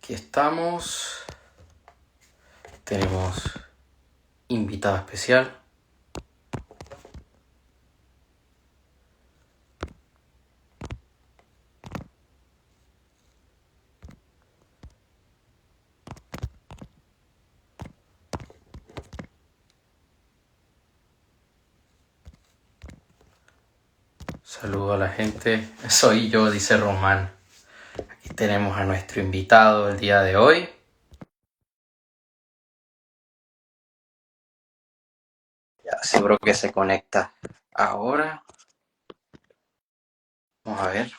Aquí estamos. Tenemos invitada especial. Saludo a la gente. Soy yo, dice Román. Aquí tenemos a nuestro invitado el día de hoy. Ya seguro que se conecta ahora. Vamos a ver.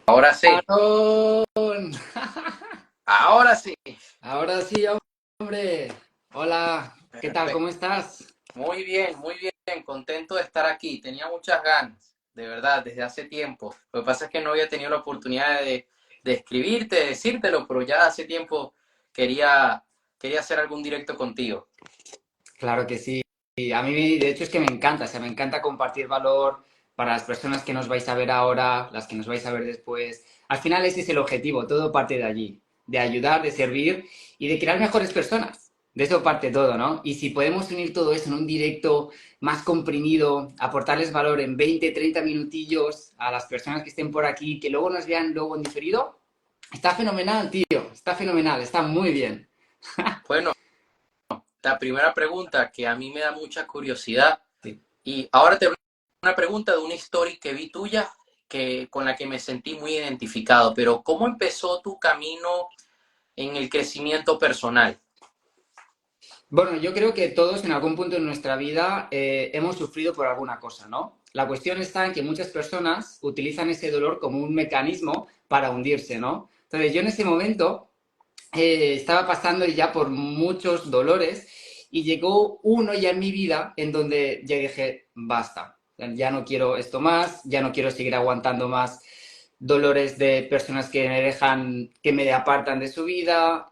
Ahora sí. ¡Aaron! Ahora sí. Ahora sí, hombre. Hola, ¿qué tal? Perfecto. ¿Cómo estás? Muy bien, muy bien. Contento de estar aquí. Tenía muchas ganas, de verdad, desde hace tiempo. Lo que pasa es que no había tenido la oportunidad de escribirte, de decírtelo, pero ya hace tiempo quería, quería hacer algún directo contigo. Claro que sí. Y a mí, de hecho, es que me encanta. O sea, me encanta compartir valor para las personas que nos vais a ver ahora, las que nos vais a ver después. Al final ese es el objetivo. Todo parte de allí. De ayudar, de servir y de crear mejores personas. De eso parte todo, ¿no? Y si podemos unir todo eso en un directo más comprimido, aportarles valor en 20, 30 minutillos a las personas que estén por aquí, que luego nos vean luego en diferido, está fenomenal, tío. Está fenomenal. Está muy bien. Bueno, la primera pregunta que a mí me da mucha curiosidad, Sí. y ahora te voy a hacer una pregunta de una historia que vi tuya, con la que me sentí muy identificado, pero ¿cómo empezó tu camino en el crecimiento personal? Bueno, yo creo que todos en algún punto de nuestra vida hemos sufrido por alguna cosa, ¿no? La cuestión está en que muchas personas utilizan ese dolor como un mecanismo para hundirse, ¿no? Entonces yo en ese momento estaba pasando ya por muchos dolores y llegó uno ya en mi vida en donde ya dije, basta, ya no quiero esto más, ya no quiero seguir aguantando más dolores de personas que me dejan, que me apartan de su vida,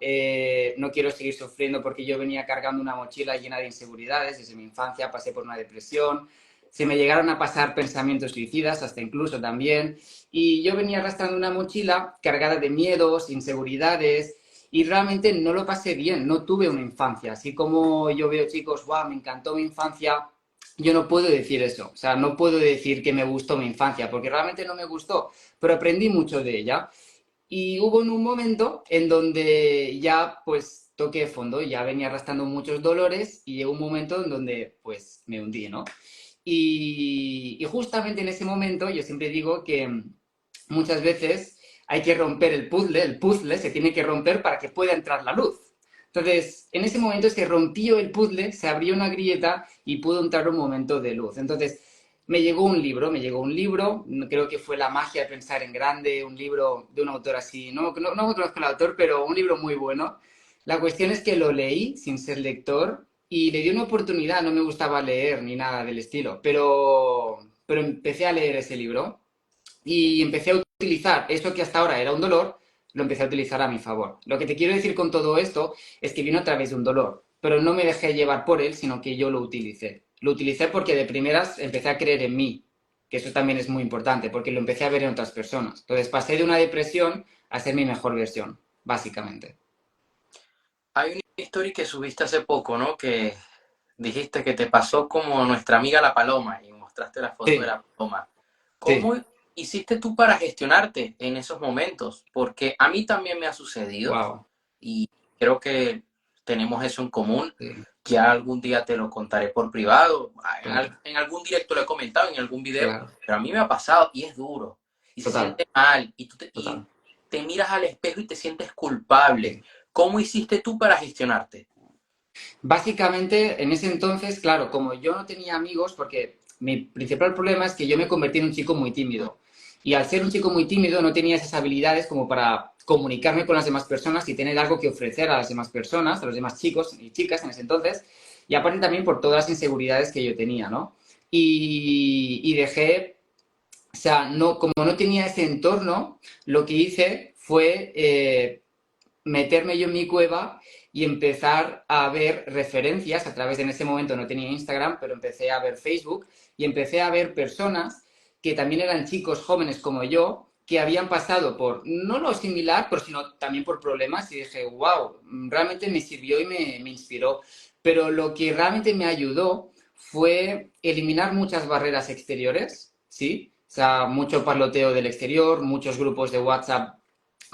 no quiero seguir sufriendo porque yo venía cargando una mochila llena de inseguridades, desde mi infancia pasé por una depresión, se me llegaron a pasar pensamientos suicidas, hasta incluso también, y yo venía arrastrando una mochila cargada de miedos, inseguridades, y realmente no lo pasé bien, no tuve una infancia, así como yo veo chicos, wow, me encantó mi infancia, yo no puedo decir eso, o sea, no puedo decir que me gustó mi infancia, porque realmente no me gustó, pero aprendí mucho de ella. Y hubo en un momento en donde ya pues toqué fondo, ya venía arrastrando muchos dolores y llegó un momento en donde pues me hundí, ¿no? Y justamente en ese momento yo siempre digo que muchas veces hay que romper el puzzle se tiene que romper para que pueda entrar la luz. Entonces, en ese momento es que rompió el puzzle, se abrió una grieta y pudo entrar un momento de luz. Entonces, me llegó un libro, creo que fue La magia de pensar en grande, un libro de un autor así, no me conozco el autor, pero un libro muy bueno. La cuestión es que lo leí sin ser lector y le di una oportunidad, no me gustaba leer ni nada del estilo, pero empecé a leer ese libro y empecé a utilizar eso que hasta ahora era un dolor, lo empecé a utilizar a mi favor. Lo que te quiero decir con todo esto es que vino a través de un dolor, pero no me dejé llevar por él, sino que yo lo utilicé. Lo utilicé porque de primeras empecé a creer en mí, que eso también es muy importante, porque lo empecé a ver en otras personas. Entonces pasé de una depresión a ser mi mejor versión, básicamente. Hay una historia que subiste hace poco, ¿no? Que dijiste que te pasó como nuestra amiga la paloma y mostraste la foto de Sí, la paloma. ¿Cómo sí, hiciste tú para gestionarte en esos momentos? Porque a mí también me ha sucedido wow. y creo que tenemos eso en común. Sí, Ya algún día te lo contaré por privado, claro, en algún directo lo he comentado, en algún video, claro. pero a mí me ha pasado y es duro y se Total, siente mal y total. te miras al espejo y te sientes culpable. Sí. ¿Cómo hiciste tú para gestionarte? Básicamente, en ese entonces, claro, como yo no tenía amigos, porque mi principal problema es que yo me convertí en un chico muy tímido. Y al ser un chico muy tímido no tenía esas habilidades como para comunicarme con las demás personas y tener algo que ofrecer a las demás personas, a los demás chicos y chicas en ese entonces. Y aparte también por todas las inseguridades que yo tenía, ¿no? Y dejé, o sea, no, como no tenía ese entorno, lo que hice fue meterme yo en mi cueva y empezar a ver referencias a través de, en ese momento no tenía Instagram, pero empecé a ver Facebook y empecé a ver personas que también eran chicos jóvenes como yo, que habían pasado por, no lo similar, pero sino también por problemas y dije, wow, realmente me sirvió y me inspiró. Pero lo que realmente me ayudó fue eliminar muchas barreras exteriores, ¿sí? O sea, mucho parloteo del exterior, muchos grupos de WhatsApp,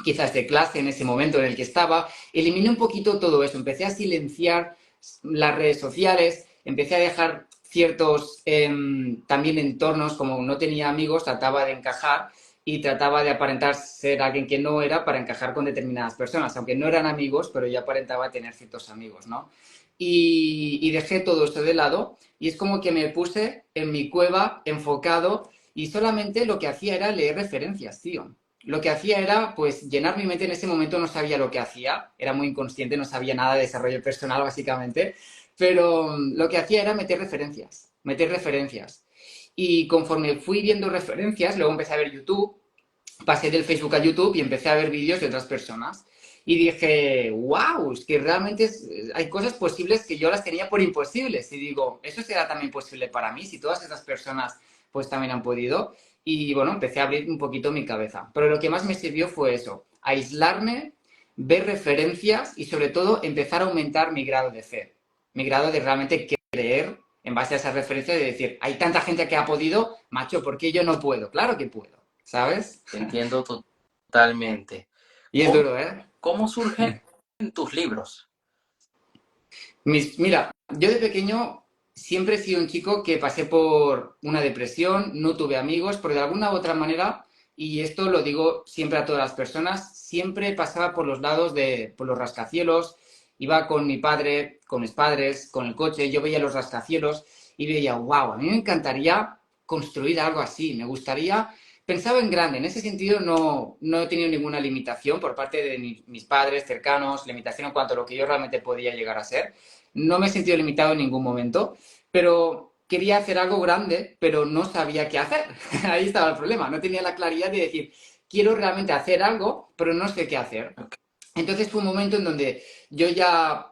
quizás de clase en ese momento en el que estaba. Eliminé un poquito todo eso, empecé a silenciar las redes sociales, empecé a dejar ciertos también entornos, como no tenía amigos, trataba de encajar y trataba de aparentar ser alguien que no era para encajar con determinadas personas, aunque no eran amigos, pero yo aparentaba tener ciertos amigos, ¿no? Y dejé todo esto de lado y es como que me puse en mi cueva enfocado y solamente lo que hacía era leer referencias, tío. Lo que hacía era, pues, llenar mi mente en ese momento, no sabía lo que hacía, era muy inconsciente, no sabía nada de desarrollo personal, básicamente, pero lo que hacía era meter referencias, meter referencias. Y conforme fui viendo referencias, luego empecé a ver YouTube, pasé del Facebook a YouTube y empecé a ver vídeos de otras personas. Y dije, wow, es que realmente hay cosas posibles que yo las tenía por imposibles. Y digo, ¿eso será también posible para mí? Si todas esas personas pues también han podido. Y bueno, empecé a abrir un poquito mi cabeza. Pero lo que más me sirvió fue eso, aislarme, ver referencias y sobre todo empezar a aumentar mi grado de fe. Mi grado de realmente creer en base a esas referencias y decir, hay tanta gente que ha podido, macho, ¿por qué yo no puedo? Claro que puedo, ¿sabes? Te entiendo totalmente. Y es ¿Cómo, duro, ¿eh? cómo surgen tus libros? Mira, yo de pequeño siempre he sido un chico que pasé por una depresión, no tuve amigos, pero de alguna u otra manera, y esto lo digo siempre a todas las personas, siempre pasaba por los lados por los rascacielos, iba con mi padre, con mis padres, con el coche, yo veía los rascacielos y veía, wow, a mí me encantaría construir algo así, me gustaría, pensaba en grande, en ese sentido no he tenido ninguna limitación por parte de mis padres cercanos, limitación en cuanto a lo que yo realmente podía llegar a ser. No me he sentido limitado en ningún momento, pero quería hacer algo grande, pero no sabía qué hacer. Ahí estaba el problema. No tenía la claridad de decir, quiero realmente hacer algo, pero no sé qué hacer. Entonces fue un momento en donde yo ya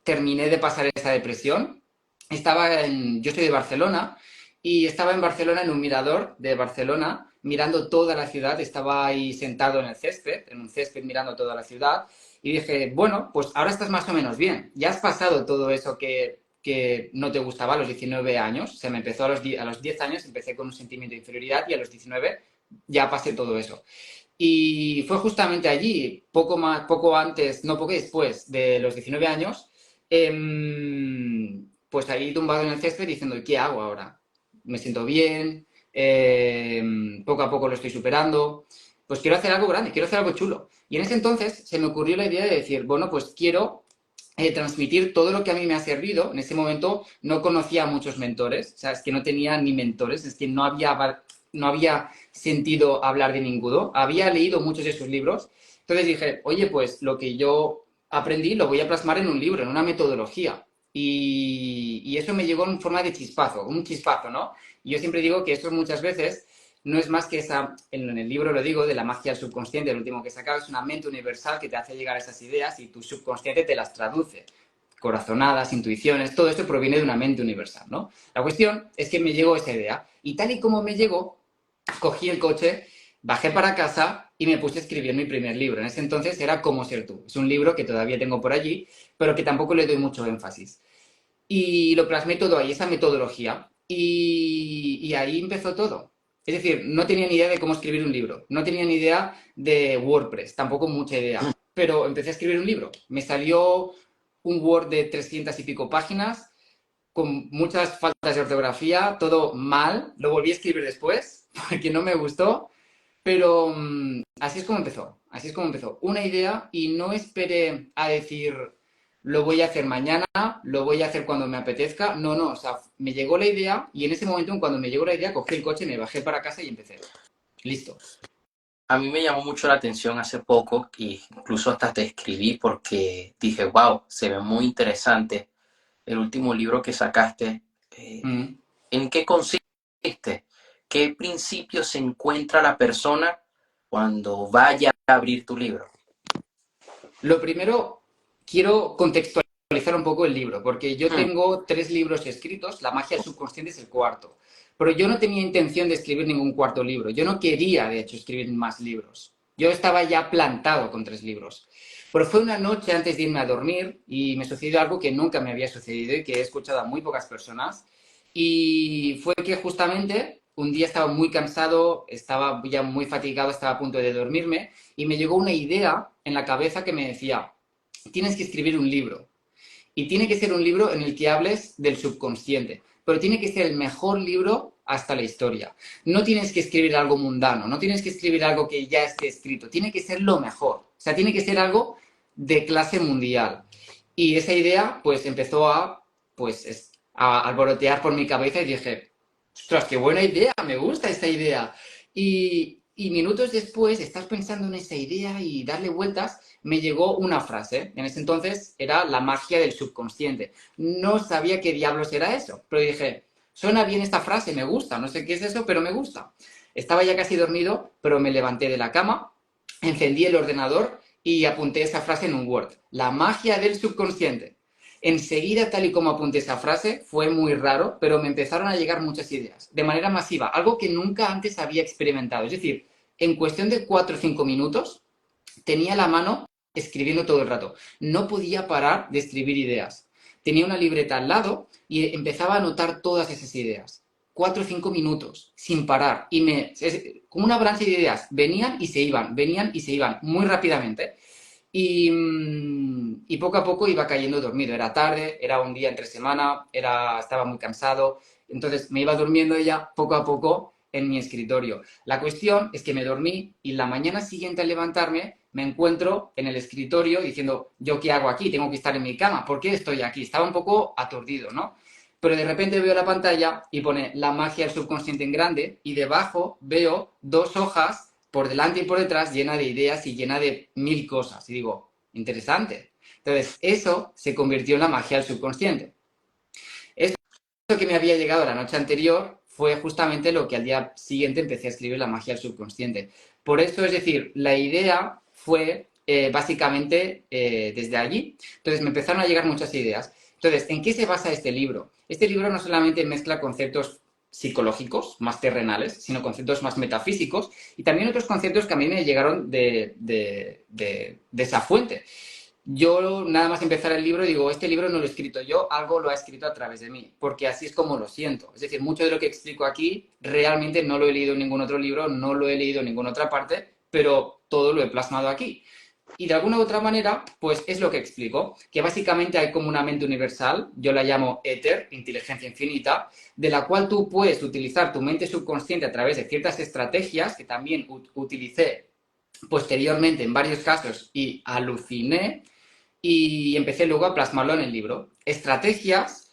terminé de pasar esa depresión. Yo soy de Barcelona y estaba en Barcelona en un mirador de Barcelona mirando toda la ciudad. Estaba ahí sentado en el césped, en un césped mirando toda la ciudad y dije, bueno, pues ahora estás más o menos bien. Ya has pasado todo eso que no te gustaba a los 19 años. Se me empezó a los 10 años, empecé con un sentimiento de inferioridad y a los 19 ya pasé todo eso. Y fue justamente allí, poco más, poco antes, no poco después de los 19 años, pues ahí tumbado en el césped diciendo, ¿qué hago ahora? Me siento bien, poco a poco lo estoy superando, pues quiero hacer algo grande, quiero hacer algo chulo. Y en ese entonces se me ocurrió la idea de decir, bueno, pues quiero transmitir todo lo que a mí me ha servido. En ese momento no conocía a muchos mentores, o sea, es que no tenía ni mentores, es que no había sentido hablar de ninguno. Había leído muchos de sus libros. Entonces dije, oye, pues lo que yo aprendí lo voy a plasmar en un libro, en una metodología. Y eso me llegó en forma de chispazo, un chispazo, ¿no? Y yo siempre digo que esto muchas veces no es más que en el libro lo digo, de la magia del subconsciente, el último que he sacado, es una mente universal que te hace llegar a esas ideas y tu subconsciente te las traduce. Corazonadas, intuiciones, todo esto proviene de una mente universal, ¿no? La cuestión es que me llegó esa idea y tal y como me llegó, cogí el coche, bajé para casa y me puse a escribir mi primer libro. En ese entonces era Cómo ser tú. Es un libro que todavía tengo por allí, pero que tampoco le doy mucho énfasis. Y lo plasmé todo ahí, esa metodología. Y ahí empezó todo. Es decir, no tenía ni idea de cómo escribir un libro, no tenía ni idea de WordPress, tampoco mucha idea, pero empecé a escribir un libro. Me salió un Word de 300 y pico páginas, con muchas faltas de ortografía, todo mal. Lo volví a escribir después, porque no me gustó, pero así es como empezó, así es como empezó. Una idea y no esperé a decir, lo voy a hacer mañana, lo voy a hacer cuando me apetezca. No, no, o sea, me llegó la idea y en ese momento, cuando me llegó la idea, cogí el coche, me bajé para casa y empecé. Listo. A mí me llamó mucho la atención hace poco, y incluso hasta te escribí porque dije, wow, se ve muy interesante el último libro que sacaste. Mm. ¿En qué consiste? ¿Qué principio se encuentra la persona cuando vaya a abrir tu libro? Lo primero, quiero contextualizar actualizar un poco el libro, porque yo tengo 3 libros escritos, La magia del subconsciente es el cuarto, pero yo no tenía intención de escribir ningún cuarto libro, yo no quería, de hecho, escribir más libros. Yo estaba ya plantado con 3 libros. Pero fue una noche antes de irme a dormir y me sucedió algo que nunca me había sucedido y que he escuchado a muy pocas personas. Y fue que justamente un día estaba muy cansado, estaba ya muy fatigado, estaba a punto de dormirme y me llegó una idea en la cabeza que me decía, tienes que escribir un libro. Y tiene que ser un libro en el que hables del subconsciente, pero tiene que ser el mejor libro hasta la historia. No tienes que escribir algo mundano, no tienes que escribir algo que ya esté escrito, tiene que ser lo mejor. O sea, tiene que ser algo de clase mundial. Y esa idea, pues, empezó a alborotear por mi cabeza y dije, ostras, qué buena idea, me gusta esta idea. Y minutos después, estás pensando en esa idea y darle vueltas, me llegó una frase. En ese entonces era la magia del subconsciente. No sabía qué diablos era eso, pero dije, suena bien esta frase, me gusta, no sé qué es eso, pero me gusta. Estaba ya casi dormido, pero me levanté de la cama, encendí el ordenador y apunté esa frase en un Word. La magia del subconsciente. Enseguida, tal y como apunté esa frase, fue muy raro, pero me empezaron a llegar muchas ideas, de manera masiva, algo que nunca antes había experimentado. Es decir, en cuestión de 4 o 5 minutos, tenía la mano escribiendo todo el rato. No podía parar de escribir ideas. Tenía una libreta al lado y empezaba a anotar todas esas ideas. 4 o 5 minutos, sin parar. Como una avalancha de ideas, venían y se iban, muy rápidamente. Y poco a poco iba cayendo dormido. Era tarde, era un día entre semana, estaba muy cansado. Entonces me iba durmiendo ya poco a poco en mi escritorio. La cuestión es que me dormí y la mañana siguiente al levantarme me encuentro en el escritorio diciendo, ¿yo qué hago aquí? Tengo que estar en mi cama. ¿Por qué estoy aquí? Estaba un poco aturdido, ¿no? Pero de repente veo la pantalla y pone la magia del subconsciente en grande y debajo veo 2 hojas por delante y por detrás llena de ideas y llena de 1000 cosas. Y digo, interesante. Entonces, eso se convirtió en la magia del subconsciente. Eso que me había llegado la noche anterior fue justamente lo que al día siguiente empecé a escribir la magia del subconsciente. Por eso, es decir, la idea fue básicamente desde allí. Entonces, me empezaron a llegar muchas ideas. Entonces, ¿en qué se basa este libro? Este libro no solamente mezcla conceptos psicológicos, más terrenales, sino conceptos más metafísicos y también otros conceptos que a mí me llegaron de esa fuente. Yo nada más empezar el libro digo, este libro no lo he escrito yo, algo lo ha escrito a través de mí, porque así es como lo siento. Es decir, mucho de lo que explico aquí realmente no lo he leído en ningún otro libro, no lo he leído en ninguna otra parte, pero todo lo he plasmado aquí. Y de alguna u otra manera, pues es lo que explico, que básicamente hay como una mente universal, yo la llamo éter, inteligencia infinita, de la cual tú puedes utilizar tu mente subconsciente a través de ciertas estrategias que también utilicé posteriormente en varios casos y aluciné y empecé luego a plasmarlo en el libro. Estrategias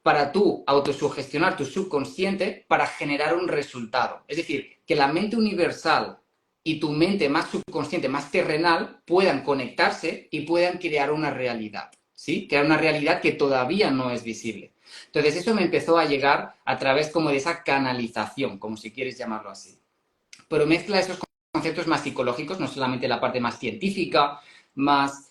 para tú autosugestionar tu subconsciente para generar un resultado. Es decir, que la mente universal y tu mente más subconsciente, más terrenal, puedan conectarse y puedan crear una realidad, ¿sí? Crear una realidad que todavía no es visible. Entonces, eso me empezó a llegar a través como de esa canalización, como si quieres llamarlo así. Pero mezcla esos conceptos más psicológicos, no solamente la parte más científica, más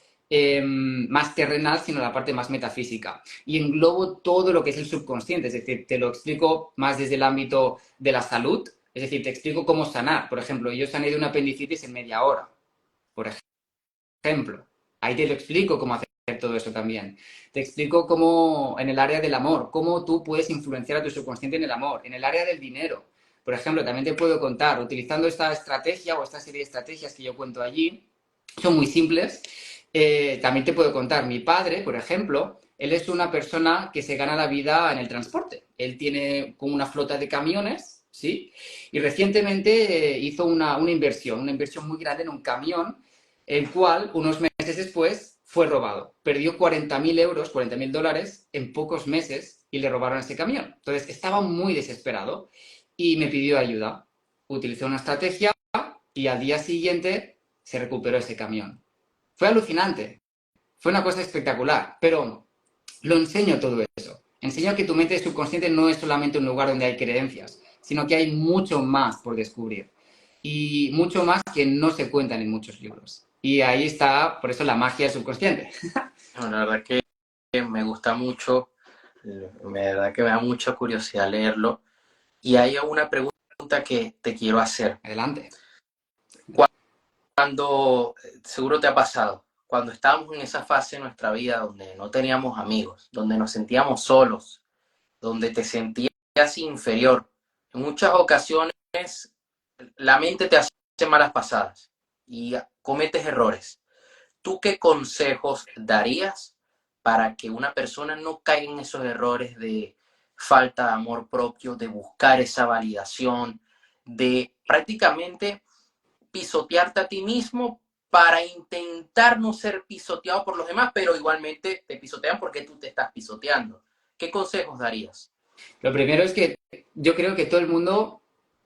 terrenal, sino la parte más metafísica. Y englobo todo lo que es el subconsciente, es decir, te lo explico más desde el ámbito de la salud, es decir, te explico cómo sanar. Por ejemplo, yo sané de una apendicitis en media hora, por ejemplo. Ahí te lo explico cómo hacer todo eso también. Te explico cómo, en el área del amor, cómo tú puedes influenciar a tu subconsciente en el amor, en el área del dinero. Por ejemplo, también te puedo contar, utilizando esta estrategia o esta serie de estrategias que yo cuento allí, son muy simples. También te puedo contar, mi padre, por ejemplo, él es una persona que se gana la vida en el transporte. Él tiene como una flota de camiones, ¿sí? Y recientemente hizo una inversión muy grande en un camión, el cual unos meses después fue robado. Perdió 40.000 euros, 40.000 dólares en pocos meses y le robaron ese camión. Entonces estaba muy desesperado y me pidió ayuda. Utilicé una estrategia y al día siguiente se recuperó ese camión. Fue alucinante, fue una cosa espectacular, pero lo enseño todo eso. Enseño que tu mente subconsciente no es solamente un lugar donde hay creencias, sino que hay mucho más por descubrir y mucho más que no se cuentan en muchos libros. Y ahí está, por eso, la magia del subconsciente. No, la verdad que me gusta mucho, de verdad que me da mucha curiosidad leerlo. Y hay una pregunta que te quiero hacer. Adelante. Cuando, seguro te ha pasado, cuando estábamos en esa fase de nuestra vida donde no teníamos amigos, donde nos sentíamos solos, donde te sentías inferior, en muchas ocasiones la mente te hace malas pasadas y cometes errores. ¿Tú qué consejos darías para que una persona no caiga en esos errores de falta de amor propio, de buscar esa validación, de prácticamente pisotearte a ti mismo para intentar no ser pisoteado por los demás, pero igualmente te pisotean porque tú te estás pisoteando? ¿Qué consejos darías? Lo primero es que yo creo que todo el mundo,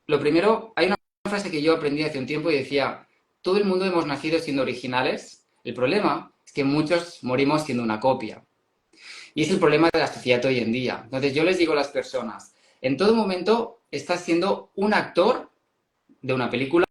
lo primero, hay una frase que yo aprendí hace un tiempo y decía, todo el mundo hemos nacido siendo originales, el problema es que muchos morimos siendo una copia. Y es el problema de la sociedad hoy en día. Entonces yo les digo a las personas, en todo momento estás siendo un actor de una película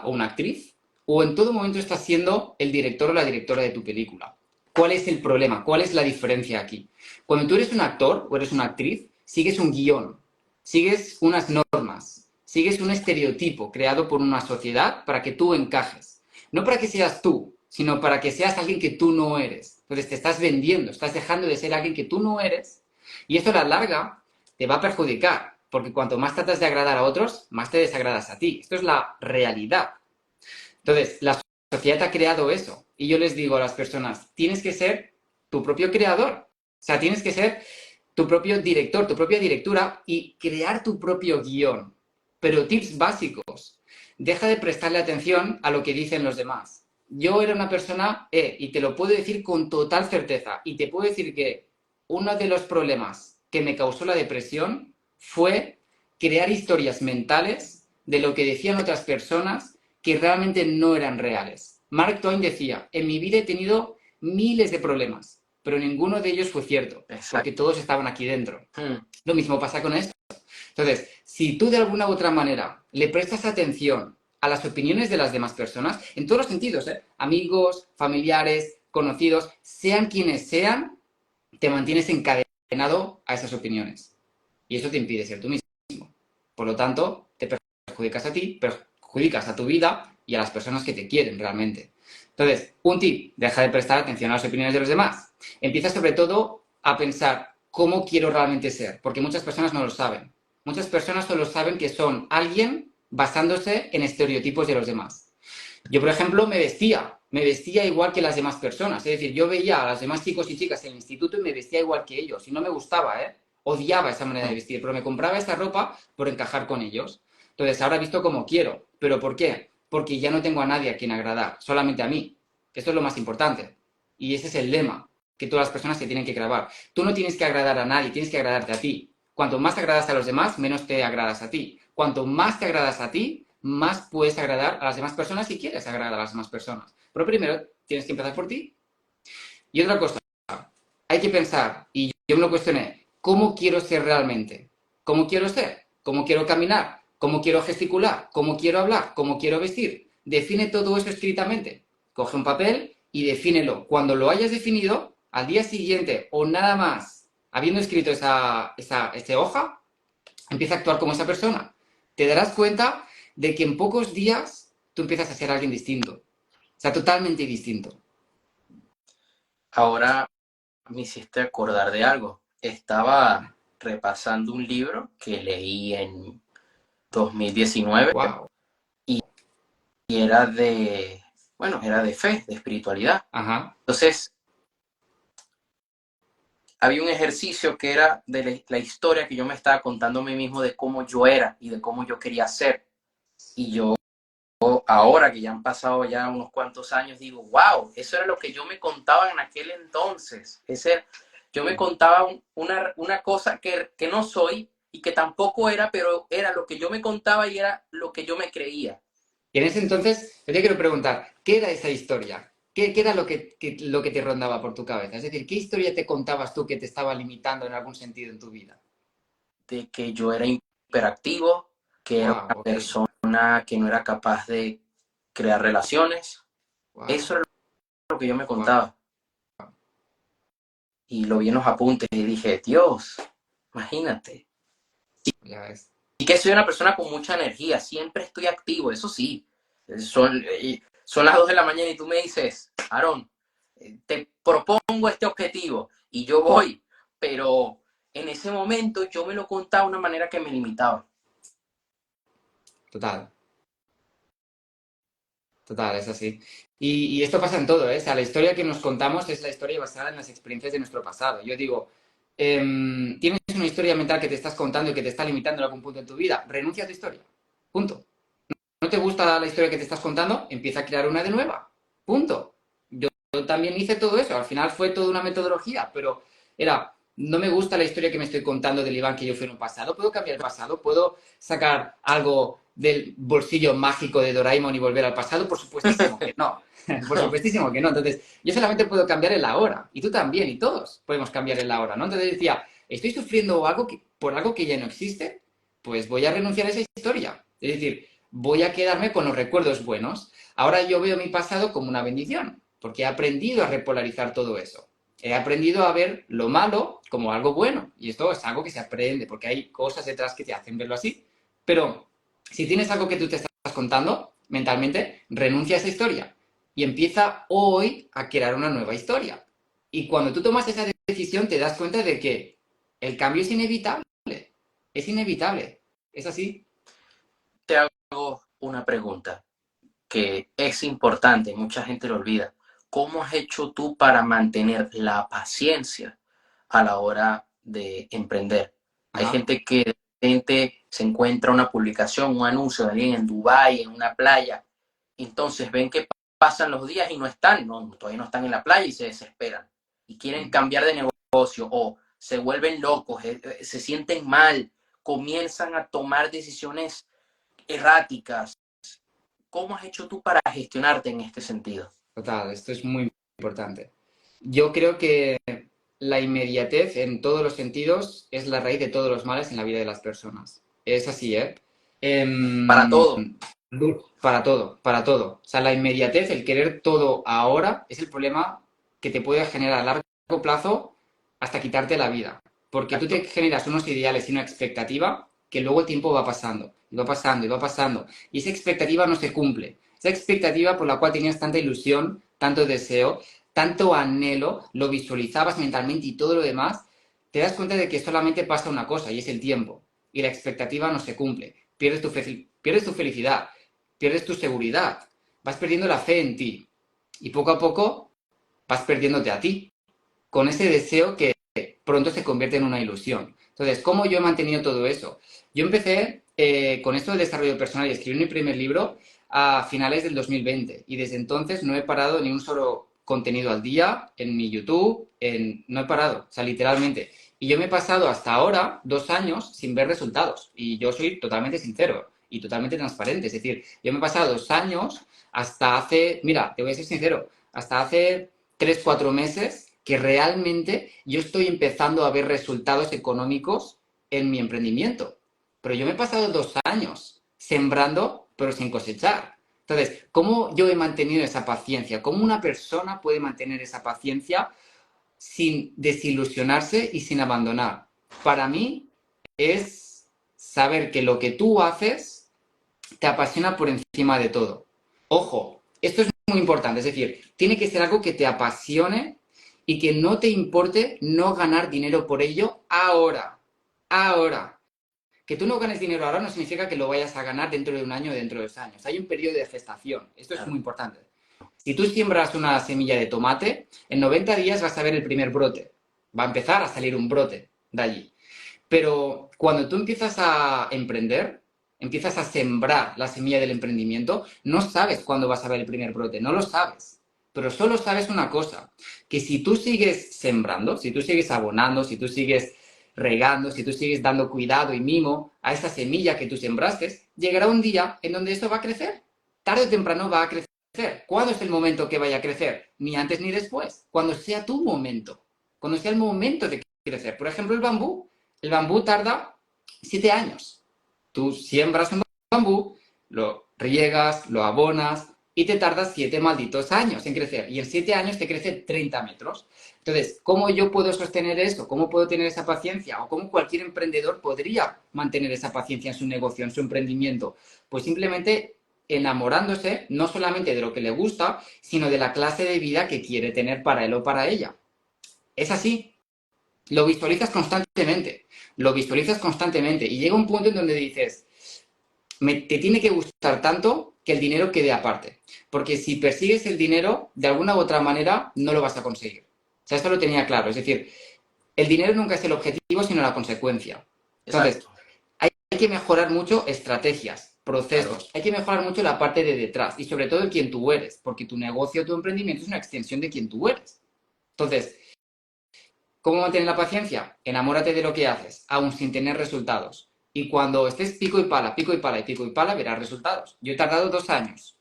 o una actriz, o en todo momento estás siendo el director o la directora de tu película. ¿Cuál es el problema? ¿Cuál es la diferencia aquí? Cuando tú eres un actor o eres una actriz, sigues un guión, sigues unas normas, sigues un estereotipo creado por una sociedad para que tú encajes. No para que seas tú, sino para que seas alguien que tú no eres. Entonces te estás vendiendo, estás dejando de ser alguien que tú no eres y esto a la larga te va a perjudicar, porque cuanto más tratas de agradar a otros, más te desagradas a ti. Esto es la realidad. Entonces, la sociedad ha creado eso. Y yo les digo a las personas, tienes que ser tu propio creador. O sea, tienes que ser tu propio director, tu propia directora y crear tu propio guión. Pero tips básicos. Deja de prestarle atención a lo que dicen los demás. Yo era una persona, y te lo puedo decir con total certeza, y te puedo decir que uno de los problemas que me causó la depresión fue crear historias mentales de lo que decían otras personas que realmente no eran reales. Mark Twain decía, en mi vida he tenido miles de problemas, pero ninguno de ellos fue cierto, porque Exacto. todos estaban aquí dentro. Lo mismo pasa con esto. Entonces, si tú de alguna u otra manera le prestas atención a las opiniones de las demás personas, en todos los sentidos, amigos, familiares, conocidos, sean quienes sean, te mantienes encadenado a esas opiniones. Y eso te impide ser tú mismo. Por lo tanto, te perjudicas a ti, perjudicas a tu vida y a las personas que te quieren realmente. Entonces, un tip, deja de prestar atención a las opiniones de los demás. Empieza sobre todo a pensar cómo quiero realmente ser, porque muchas personas no lo saben. Muchas personas solo saben que son alguien basándose en estereotipos de los demás. Yo, por ejemplo, me vestía igual que las demás personas. Es decir, yo veía a los demás chicos y chicas en el instituto y me vestía igual que ellos. Y no me gustaba, ¿eh? Odiaba esa manera de vestir, pero me compraba esa ropa por encajar con ellos. Entonces, ahora he visto como quiero. ¿Pero por qué? Porque ya no tengo a nadie a quien agradar, solamente a mí. Esto es lo más importante. Y ese es el lema que todas las personas se tienen que grabar. Tú no tienes que agradar a nadie, tienes que agradarte a ti. Cuanto más te agradas a los demás, menos te agradas a ti. Cuanto más te agradas a ti, más puedes agradar a las demás personas si quieres agradar a las demás personas. Pero primero tienes que empezar por ti. Y otra cosa, hay que pensar, y yo me lo cuestioné, ¿cómo quiero ser realmente? ¿Cómo quiero ser? ¿Cómo quiero caminar? ¿Cómo quiero gesticular? ¿Cómo quiero hablar? ¿Cómo quiero vestir? Define todo eso escritamente. Coge un papel y defínelo. Cuando lo hayas definido, al día siguiente o nada más, habiendo escrito esa hoja, empieza a actuar como esa persona. Te darás cuenta de que en pocos días tú empiezas a ser alguien distinto. O sea, totalmente distinto. Ahora me hiciste acordar de algo. Estaba repasando un libro que leí en 2019 Wow. y era era de fe, de espiritualidad. Ajá. Entonces, había un ejercicio que era de la historia que yo me estaba contando a mí mismo de cómo yo era y de cómo yo quería ser. Y yo ahora que ya han pasado ya unos cuantos años, digo, wow, eso era lo que yo me contaba en aquel entonces. Yo me contaba una cosa que no soy y que tampoco era, pero era lo que yo me contaba y era lo que yo me creía. Y en ese entonces, yo te quiero preguntar, ¿qué era esa historia? ¿Qué era lo que te rondaba por tu cabeza? Es decir, ¿qué historia te contabas tú que te estaba limitando en algún sentido en tu vida? De que yo era hiperactivo, que era Wow, una ok. persona que no era capaz de crear relaciones. Wow, Eso era lo que yo me wow. contaba. y lo vi en los apuntes y dije, Dios, imagínate. Ya ves. Y que soy una persona con mucha energía, siempre estoy activo, eso sí. Son las 2 de la mañana y tú me dices, Aaron, te propongo este objetivo y yo voy, pero en ese momento yo me lo contaba de una manera que me limitaba. Total. Total, es así. Y esto pasa en todo, ¿eh? O sea, la historia que nos contamos es la historia basada en las experiencias de nuestro pasado. Yo digo, tienes una historia mental que te estás contando y que te está limitando en algún punto en tu vida, renuncia a tu historia. Punto. ¿No te gusta la historia que te estás contando? Empieza a crear una de nueva. Punto. Yo también hice todo eso. Al final fue toda una metodología, pero era, no me gusta la historia que me estoy contando del Iván que yo fui en un pasado. ¿Puedo cambiar el pasado? ¿Puedo sacar algo del bolsillo mágico de Doraemon y volver al pasado? Por supuestísimo que no. Por supuestísimo que no. Entonces, yo solamente puedo cambiar el ahora. Y tú también, y todos podemos cambiar el ahora, ¿no? Entonces decía, estoy sufriendo por algo que ya no existe, pues voy a renunciar a esa historia. Es decir, voy a quedarme con los recuerdos buenos. Ahora yo veo mi pasado como una bendición, porque he aprendido a repolarizar todo eso. He aprendido a ver lo malo como algo bueno. Y esto es algo que se aprende, porque hay cosas detrás que te hacen verlo así. Pero si tienes algo que tú te estás contando mentalmente, renuncia a esa historia y empieza hoy a crear una nueva historia. Y cuando tú tomas esa decisión, te das cuenta de que el cambio es inevitable. Es inevitable. Es así. Te hago una pregunta que es importante, mucha gente lo olvida. ¿Cómo has hecho tú para mantener la paciencia a la hora de emprender? Hay Ajá. gente que de repente se encuentra una publicación, un anuncio de alguien en Dubái, en una playa, entonces ven que pasan los días y no están, no, todavía no están en la playa y se desesperan y quieren cambiar de negocio o se vuelven locos, se sienten mal, comienzan a tomar decisiones erráticas. ¿Cómo has hecho tú para gestionarte en este sentido? Total, esto es muy importante. Yo creo que la inmediatez en todos los sentidos es la raíz de todos los males en la vida de las personas. Es así, ¿eh? Para Em, todo. para todo, para todo. O sea, la inmediatez, el querer todo ahora, es el problema que te puede generar a largo plazo hasta quitarte la vida. Porque tú te Exacto. generas unos ideales y una expectativa que luego el tiempo va pasando, y va pasando, y va pasando. Y esa expectativa no se cumple. Esa expectativa por la cual tenías tanta ilusión, tanto deseo, tanto anhelo, lo visualizabas mentalmente y todo lo demás, te das cuenta de que solamente pasa una cosa y es el tiempo. Y la expectativa no se cumple. Pierdes tu felicidad, pierdes tu seguridad, vas perdiendo la fe en ti. Y poco a poco vas perdiéndote a ti, con ese deseo que pronto se convierte en una ilusión. Entonces, ¿cómo yo he mantenido todo eso? Yo empecé con esto del desarrollo personal y escribí mi primer libro a finales del 2020 y desde entonces no he parado ni un solo contenido al día en mi YouTube, no he parado, o sea, literalmente. Y yo me he pasado hasta ahora 2 años sin ver resultados y yo soy totalmente sincero y totalmente transparente. Es decir, yo me he pasado 2 años hasta hace, mira, te voy a ser sincero, hasta hace 3, 4 meses que realmente yo estoy empezando a ver resultados económicos en mi emprendimiento. Pero yo me he pasado 2 años sembrando, pero sin cosechar. Entonces, ¿cómo yo he mantenido esa paciencia? ¿Cómo una persona puede mantener esa paciencia sin desilusionarse y sin abandonar? Para mí es saber que lo que tú haces te apasiona por encima de todo. Ojo, esto es muy importante, es decir, tiene que ser algo que te apasione y que no te importe no ganar dinero por ello ahora. Ahora. Que tú no ganes dinero ahora no significa que lo vayas a ganar dentro de un año o dentro de 2 años. Hay un periodo de gestación. Esto es Claro. muy importante. Si tú siembras una semilla de tomate, en 90 días vas a ver el primer brote. Va a empezar a salir un brote de allí. Pero cuando tú empiezas a emprender, empiezas a sembrar la semilla del emprendimiento, no sabes cuándo vas a ver el primer brote, no lo sabes. Pero solo sabes una cosa, que si tú sigues sembrando, si tú sigues abonando, si tú sigues regando, si tú sigues dando cuidado y mimo a esa semilla que tú sembraste, llegará un día en donde esto va a crecer. Tarde o temprano va a crecer. ¿Cuándo es el momento que vaya a crecer? Ni antes ni después. Cuando sea tu momento. Cuando sea el momento de crecer. Por ejemplo, el bambú. El bambú tarda 7 años. Tú siembras un bambú, lo riegas, lo abonas y te tardas 7 malditos años en crecer. Y en 7 años te crece 30 metros. Entonces, ¿cómo yo puedo sostener eso? ¿Cómo puedo tener esa paciencia? ¿O cómo cualquier emprendedor podría mantener esa paciencia en su negocio, en su emprendimiento? Pues simplemente enamorándose no solamente de lo que le gusta, sino de la clase de vida que quiere tener para él o para ella. Es así. Lo visualizas constantemente. Lo visualizas constantemente. Y llega un punto en donde dices, te tiene que gustar tanto que el dinero quede aparte. Porque si persigues el dinero, de alguna u otra manera, no lo vas a conseguir. O sea, esto lo tenía claro. Es decir, el dinero nunca es el objetivo, sino la consecuencia. Entonces, Exacto, hay que mejorar mucho estrategias, claro. procesos. Hay que mejorar mucho la parte de detrás y sobre todo el quién tú eres, porque tu negocio, tu emprendimiento es una extensión de quién tú eres. Entonces, ¿cómo mantener la paciencia? Enamórate de lo que haces, aún sin tener resultados. Y cuando estés pico y pala, pico y pala y pico y pala, verás resultados. Yo he tardado 2 años.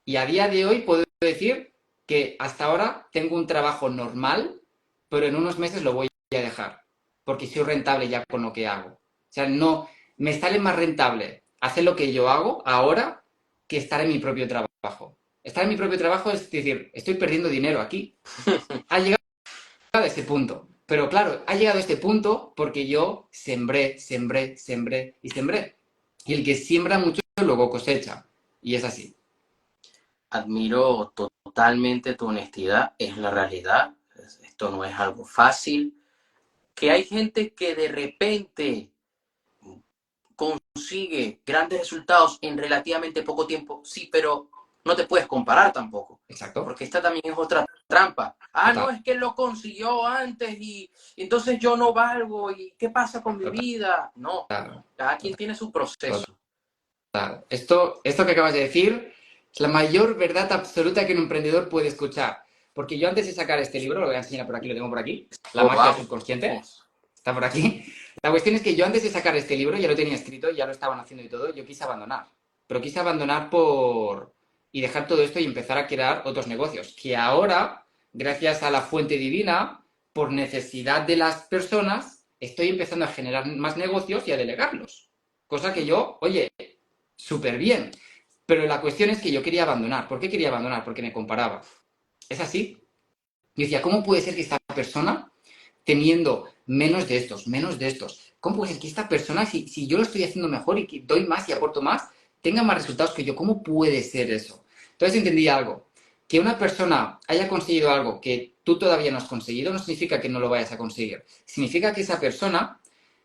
Y a día de hoy puedo decir que hasta ahora tengo un trabajo normal, pero en unos meses lo voy a dejar. Porque soy rentable ya con lo que hago. O sea, no, me sale más rentable hacer lo que yo hago ahora que estar en mi propio trabajo. Estar en mi propio trabajo es decir, estoy perdiendo dinero aquí. Ha llegado a ese punto. Pero claro, ha llegado a este punto porque yo sembré, sembré, sembré y sembré. Y el que siembra mucho luego cosecha. Y es así. Admiro totalmente tu honestidad, es la realidad. Esto no es algo fácil. Que hay gente que de repente consigue grandes resultados en relativamente poco tiempo, sí, pero no te puedes comparar tampoco, Exacto. porque esta también es otra trampa. Ah, no, Total. es que él lo consiguió antes y entonces yo no valgo y ¿qué pasa con mi Total. vida? No, cada quien Total. tiene su Total. proceso. Esto que acabas de decir es la mayor verdad absoluta que un emprendedor puede escuchar. Porque yo antes de sacar este libro, lo voy a enseñar por aquí, lo tengo por aquí, La Oh, magia del subconsciente, vamos. está por aquí. La cuestión es que yo antes de sacar este libro, ya lo tenía escrito, ya lo estaban haciendo y todo, yo quise abandonar. Pero quise abandonar por... y dejar todo esto y empezar a crear otros negocios. Que ahora, gracias a la fuente divina, por necesidad de las personas, estoy empezando a generar más negocios y a delegarlos. Cosa que yo, oye, súper bien. Pero la cuestión es que yo quería abandonar. ¿Por qué quería abandonar? Porque me comparaba. Es así. Yo decía, ¿cómo puede ser que esta persona, teniendo menos de estos, cómo puede ser que esta persona, si yo lo estoy haciendo mejor y que doy más y aporto más, tenga más resultados que yo? ¿Cómo puede ser eso? Entonces entendí algo. Que una persona haya conseguido algo que tú todavía no has conseguido no significa que no lo vayas a conseguir. Significa que esa persona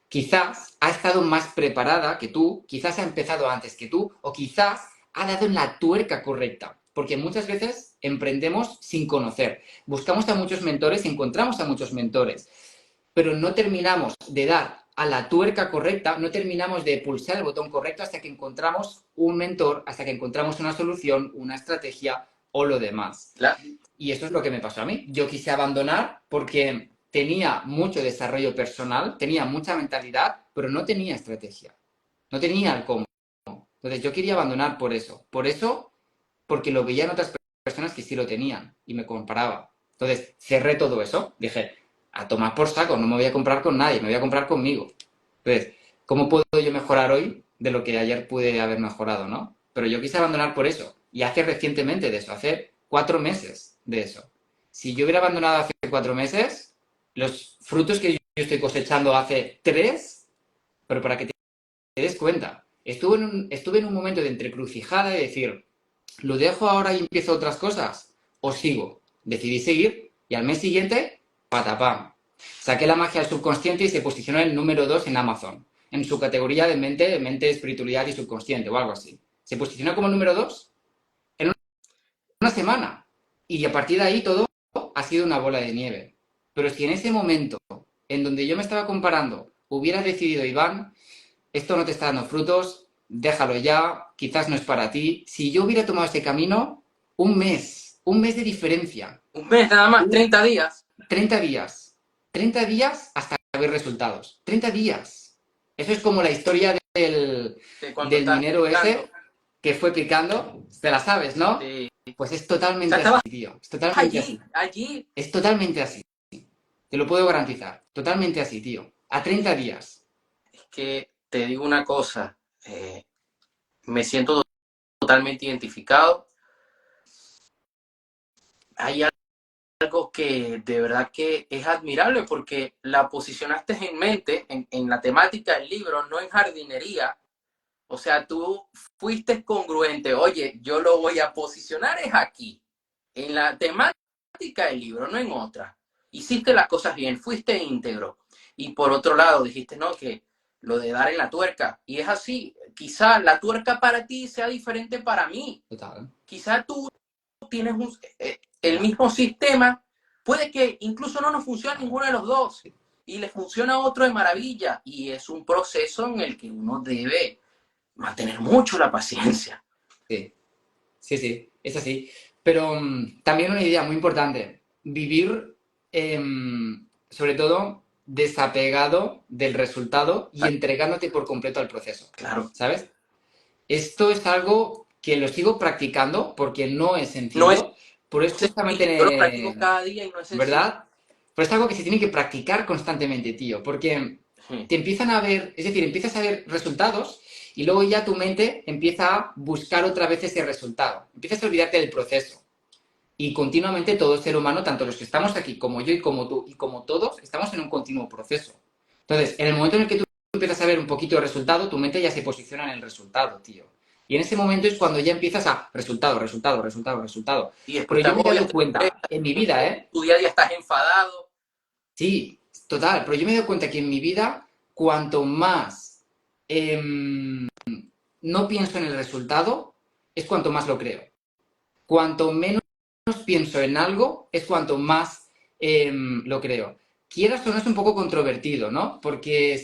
quizás ha estado más preparada que tú, quizás ha empezado antes que tú, o quizás ha dado en la tuerca correcta. Porque muchas veces emprendemos sin conocer. Buscamos a muchos mentores, encontramos a muchos mentores, pero no terminamos de dar a la tuerca correcta, no terminamos de pulsar el botón correcto hasta que encontramos un mentor, hasta que encontramos una solución, una estrategia o lo demás. La, Y eso es lo que me pasó a mí. Yo quise abandonar porque tenía mucho desarrollo personal, tenía mucha mentalidad, pero no tenía estrategia. No tenía el cómo. Entonces yo quería abandonar por eso. Por eso, porque lo veía en otras personas que sí lo tenían y me comparaba. Entonces cerré todo eso. Dije, a tomar por saco, no me voy a comprar con nadie, me voy a comprar conmigo. Entonces, ¿cómo puedo yo mejorar hoy de lo que ayer pude haber mejorado, no? Pero yo quise abandonar por eso. Y hace recientemente de eso, hace 4 meses de eso. Si yo hubiera abandonado hace 4 meses, los frutos que yo estoy cosechando hace 3, pero para que te des cuenta, estuve en un momento de entrecrucijada de decir, ¿lo dejo ahora y empiezo otras cosas? ¿O sigo? Decidí seguir y al mes siguiente, patapam. Saqué la magia del subconsciente y se posicionó en el número 2 en Amazon, en su categoría de mente, espiritualidad y subconsciente o algo así. Se posicionó como el número 2 en una semana. Y a partir de ahí todo ha sido una bola de nieve. Pero si en ese momento, en donde yo me estaba comparando, hubiera decidido, Iván, esto no te está dando frutos, déjalo ya, quizás no es para ti. Si yo hubiera tomado ese camino, un mes de diferencia, un mes nada más, 30 días. 30 días, 30 días hasta ver resultados, 30 días. Eso es como la historia De cuando del estás minero picando. ese que fue picando, te la sabes, ¿no? Sí. Pues es O sea, totalmente así, estabas tío, es totalmente así. allí. Es totalmente así, te lo puedo garantizar, totalmente así, tío. A 30 días. Es que te digo una cosa, me siento totalmente identificado. hay algo que de verdad que es admirable porque la posicionaste en mente, en la temática del libro, no en jardinería. O sea, tú fuiste congruente. Oye, yo lo voy a posicionar es aquí, en la temática del libro, no en otra. Hiciste las cosas bien, fuiste íntegro. Y por otro lado, dijiste, no, que lo de dar en la tuerca. Y es así, quizá la tuerca para ti sea diferente para mí. Total, Quizá tú tienes el total. mismo sistema, puede que incluso no nos funcione ninguno de los dos y le funciona a otro de maravilla. Y es un proceso en el que uno debe mantener mucho la paciencia. Sí, sí, sí, es así. Pero también una idea muy importante, vivir sobre todo desapegado del resultado y entregándote por completo al proceso, Claro. ¿sabes? Esto es algo que lo sigo practicando porque no es No es sencillo, pero es sencillo. Yo lo practico justamente, cada día y no es sencillo. ¿verdad? Pero es algo que se tiene que practicar constantemente, tío, porque Sí. te empiezan a ver, es decir, empiezas a ver resultados y luego ya tu mente empieza a buscar otra vez ese resultado. Empiezas a olvidarte del proceso. Y continuamente todo ser humano, tanto los que estamos aquí como yo y como tú y como todos, estamos en un continuo proceso. Entonces, en el momento en el que tú empiezas a ver un poquito de resultado, tu mente ya se posiciona en el resultado, tío. Y en ese momento es cuando ya empiezas a resultado, resultado, resultado, resultado. Y después Pero te yo me he agobias, dado te cuenta estresas, en mi vida, ¿eh? tu día a día estás enfadado. Sí, total, pero yo me he dado cuenta que en mi vida, cuanto más eh, no pienso en el resultado, es cuanto más lo creo. Cuanto menos pienso en algo, es cuanto más lo creo. Quieras o no, es un poco controvertido, ¿no? Porque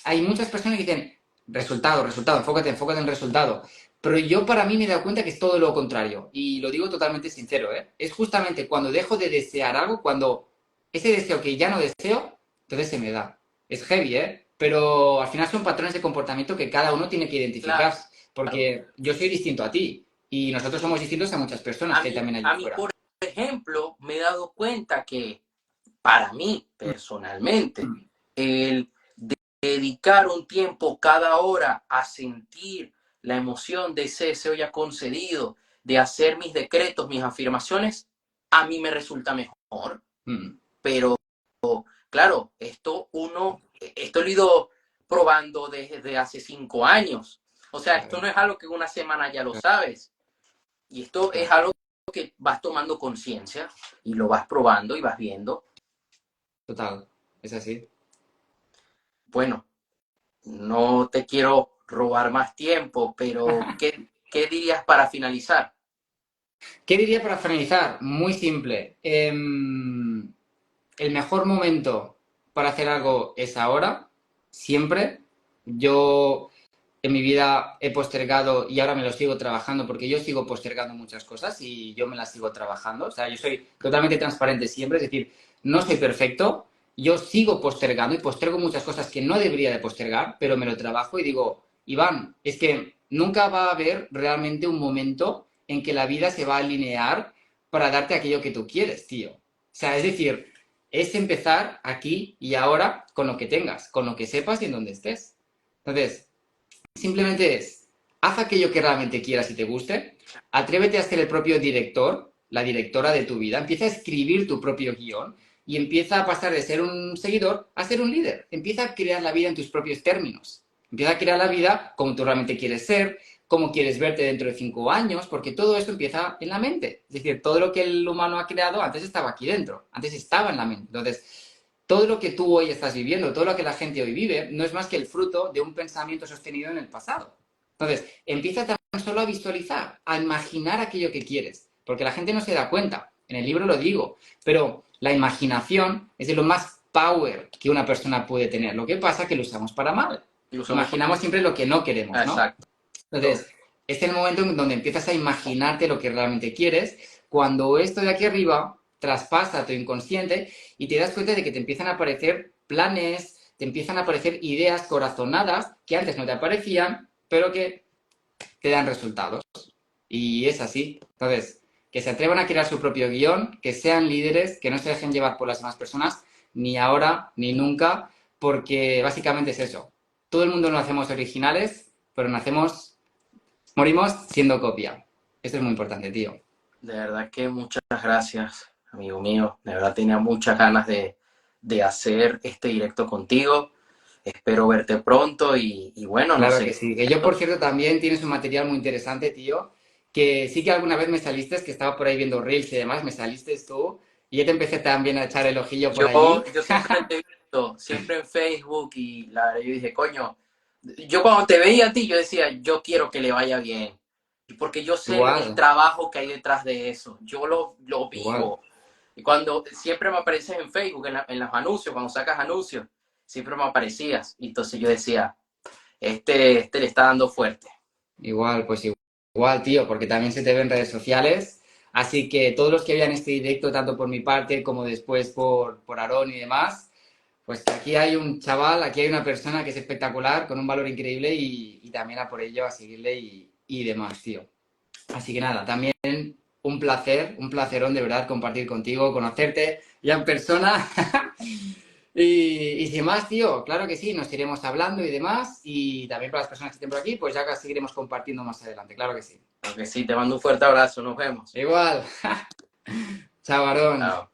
hay muchas personas que dicen, resultado, resultado, enfócate, enfócate en el resultado. Pero yo para mí me he dado cuenta que es todo lo contrario. Y lo digo totalmente sincero, ¿eh? Es justamente cuando dejo de desear algo, cuando ese deseo que ya no deseo, entonces se me da. Es heavy, ¿eh? Pero al final son patrones de comportamiento que cada uno tiene que identificar. Claro. Porque yo soy distinto a ti. Y nosotros somos distintos a muchas personas que hay también allí A mí, fuera. por ejemplo, me he dado cuenta que para mí, personalmente, el dedicar un tiempo cada hora a sentir la emoción de ese deseo ya concedido, de hacer mis decretos, mis afirmaciones, a mí me resulta mejor. Mm, Pero, claro, esto lo he ido probando desde hace 5 años. O sea, esto claro, no es algo que en una semana ya lo sabes. Y esto es claro, algo que vas tomando conciencia y lo vas probando y vas viendo. total. Es así. Bueno, no te quiero robar más tiempo, pero ¿qué dirías para finalizar? ¿Qué diría para finalizar? Muy simple. El mejor momento para hacer algo es ahora, siempre. Yo en mi vida he postergado y ahora me lo sigo trabajando porque yo sigo postergando muchas cosas y yo me las sigo trabajando. O sea, yo soy totalmente transparente siempre, es decir, no soy perfecto, yo sigo postergando y postergo muchas cosas que no debería de postergar, pero me lo trabajo y digo, Iván, es que nunca va a haber realmente un momento en que la vida se va a alinear para darte aquello que tú quieres, tío. O sea, es decir, es empezar aquí y ahora con lo que tengas, con lo que sepas y en donde estés. Entonces, simplemente es, haz aquello que realmente quieras y te guste, atrévete a ser el propio director, la directora de tu vida, empieza a escribir tu propio guión y empieza a pasar de ser un seguidor a ser un líder. Empieza a crear la vida en tus propios términos. Empieza a crear la vida como tú realmente quieres ser, cómo quieres verte dentro de 5 años, porque todo esto empieza en la mente. Es decir, todo lo que el humano ha creado antes estaba aquí dentro, antes estaba en la mente. Entonces, todo lo que tú hoy estás viviendo, todo lo que la gente hoy vive, no es más que el fruto de un pensamiento sostenido en el pasado. Entonces, empieza tan solo a visualizar, a imaginar aquello que quieres, porque la gente no se da cuenta. En el libro lo digo, pero la imaginación es de lo más power que una persona puede tener. Lo que pasa es que lo usamos para mal. Y usamos Imaginamos siempre lo que no queremos, ¿no? exacto. Entonces, es el momento en donde empiezas a imaginarte lo que realmente quieres, cuando esto de aquí arriba traspasa tu inconsciente y te das cuenta de que te empiezan a aparecer planes, te empiezan a aparecer ideas corazonadas que antes no te aparecían, pero que te dan resultados. Y es así. Entonces, que se atrevan a crear su propio guión, que sean líderes, que no se dejen llevar por las demás personas, ni ahora ni nunca, porque básicamente es eso. Todo el mundo no hacemos originales, pero nacemos, morimos siendo copia. Esto es muy importante, tío. De verdad que muchas gracias, amigo mío. De verdad tenía muchas ganas de hacer este directo contigo. Espero verte pronto y bueno, no Claro sé. que sí. Que yo, por cierto, también tienes un material muy interesante, tío, que sí que alguna vez me saliste, que estaba por ahí viendo Reels y demás, me saliste tú, y ya te empecé también a echar el ojillo por Yo, allí. yo siempre te he visto, siempre en Facebook y la verdad yo dije, coño, yo cuando te veía a ti, yo decía, yo quiero que le vaya bien. Y porque yo sé el Igual, trabajo que hay detrás de eso. Yo lo igual. vivo. Y cuando siempre me apareces en Facebook, en los anuncios, cuando sacas anuncios, siempre me aparecías. Y entonces yo decía, este le está dando fuerte. Igual, pues igual, tío, porque también se te ve en redes sociales. Así que todos los que vean este directo, tanto por mi parte como después por Aarón y demás, pues aquí hay un chaval, aquí hay una persona que es espectacular, con un valor increíble y también a por ello, a seguirle y demás, tío. Así que nada, también un placer, un placerón de verdad compartir contigo, conocerte ya en persona. Y sin más, tío, claro que sí, nos iremos hablando y demás. Y también para las personas que estén por aquí, pues ya seguiremos compartiendo más adelante, claro que sí. Aunque sí, te mando un fuerte abrazo, nos vemos. Igual, chao, varón. Chao.